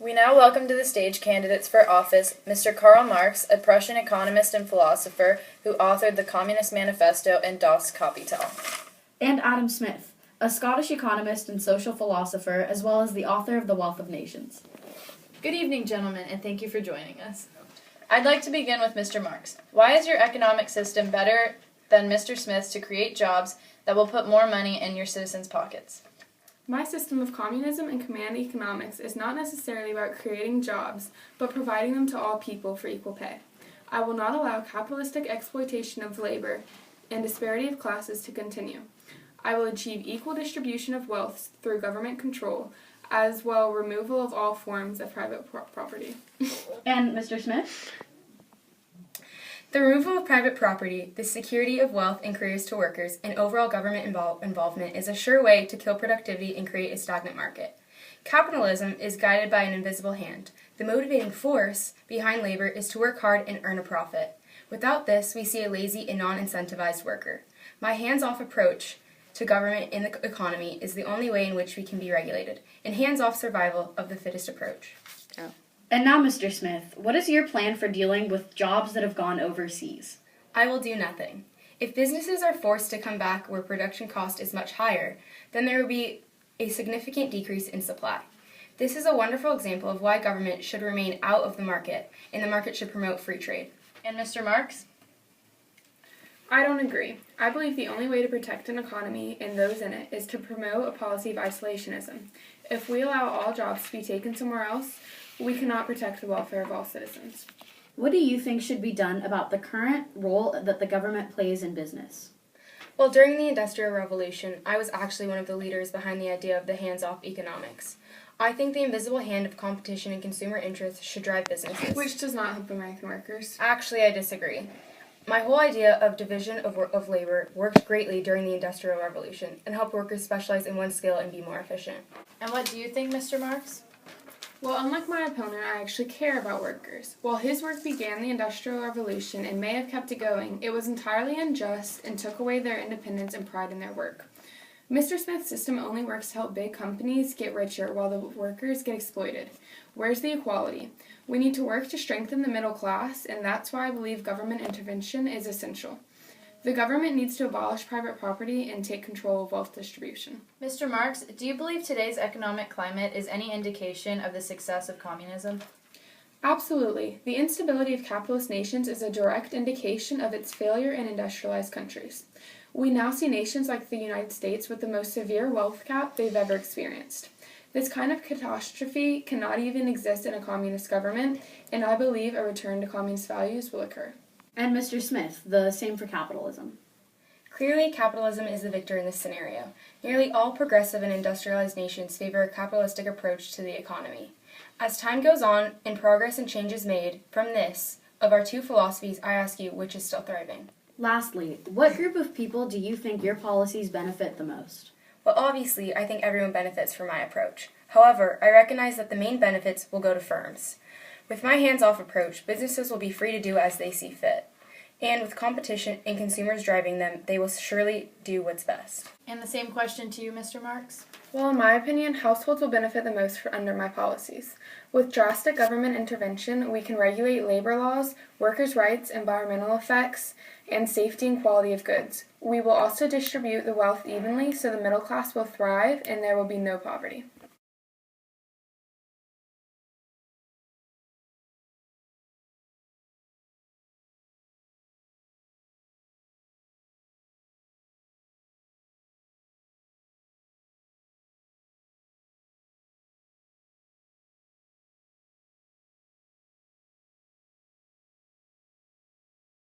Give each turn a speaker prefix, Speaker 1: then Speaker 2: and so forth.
Speaker 1: We now welcome to the stage candidates for office Mr. Karl Marx, a Prussian economist and philosopher who authored the Communist Manifesto and Das Kapital.
Speaker 2: And Adam Smith, a Scottish economist and social philosopher, as well as the author of The Wealth of Nations.
Speaker 1: Good evening, gentlemen, and thank you for joining us. I'd like to begin with Mr. Marx. Why is your economic system better than Mr. Smith's to create jobs that will put more money in your citizens' pockets?
Speaker 3: My system of communism and command economics is not necessarily about creating jobs, but providing them to all people for equal pay. I will not allow capitalistic exploitation of labor and disparity of classes to continue. I will achieve equal distribution of wealth through government control, as well removal of all forms of private property.
Speaker 2: And Mr. Smith?
Speaker 4: The removal of private property, the security of wealth and careers to workers, and overall government involvement is a sure way to kill productivity and create a stagnant market. Capitalism is guided by an invisible hand. The motivating force behind labor is to work hard and earn a profit. Without this, we see a lazy and non-incentivized worker. My hands-off approach to government and the economy is the only way in which we can be regulated, and hands-off survival of the fittest approach.
Speaker 2: And now, Mr. Smith, what is your plan for dealing with jobs that have gone overseas?
Speaker 4: I will do nothing. If businesses are forced to come back where production cost is much higher, then there will be a significant decrease in supply. This is a wonderful example of why government should remain out of the market, and the market should promote free trade.
Speaker 1: And Mr. Marx?
Speaker 3: I don't agree. I believe the only way to protect an economy and those in it is to promote a policy of isolationism. If we allow all jobs to be taken somewhere else, we cannot protect the welfare of all citizens.
Speaker 2: What do you think should be done about the current role that the government plays in business?
Speaker 4: Well, during the Industrial Revolution, I was actually one of the leaders behind the idea of the hands-off economics. I think the invisible hand of competition and consumer interests should drive businesses.
Speaker 3: Which does not help American workers.
Speaker 4: Actually, I disagree. My whole idea of division of labor worked greatly during the Industrial Revolution and helped workers specialize in one skill and be more efficient.
Speaker 1: And what do you think, Mr. Marx?
Speaker 3: Well, unlike my opponent, I actually care about workers. While his work began the Industrial Revolution and may have kept it going, it was entirely unjust and took away their independence and pride in their work. Mr. Smith's system only works to help big companies get richer while the workers get exploited. Where's the equality? We need to work to strengthen the middle class, and that's why I believe government intervention is essential. The government needs to abolish private property and take control of wealth distribution.
Speaker 1: Mr. Marx, do you believe today's economic climate is any indication of the success of communism?
Speaker 3: Absolutely. The instability of capitalist nations is a direct indication of its failure in industrialized countries. We now see nations like the United States with the most severe wealth gap they've ever experienced. This kind of catastrophe cannot even exist in a communist government, and I believe a return to communist values will occur.
Speaker 2: And Mr. Smith, the same for capitalism.
Speaker 4: Clearly, capitalism is the victor in this scenario. Nearly all progressive and industrialized nations favor a capitalistic approach to the economy. As time goes on and progress and change is made, from this, of our two philosophies, I ask you, which is still thriving?
Speaker 2: Lastly, what group of people do you think your policies benefit the most?
Speaker 4: Well, obviously, I think everyone benefits from my approach. However, I recognize that the main benefits will go to firms. With my hands-off approach, businesses will be free to do as they see fit. And with competition and consumers driving them, they will surely do what's best.
Speaker 1: And the same question to you, Mr. Marx?
Speaker 3: Well, in my opinion, households will benefit the most under my policies. With drastic government intervention, we can regulate labor laws, workers' rights, environmental effects, and safety and quality of goods. We will also distribute the wealth evenly so the middle class will thrive and there will be no poverty.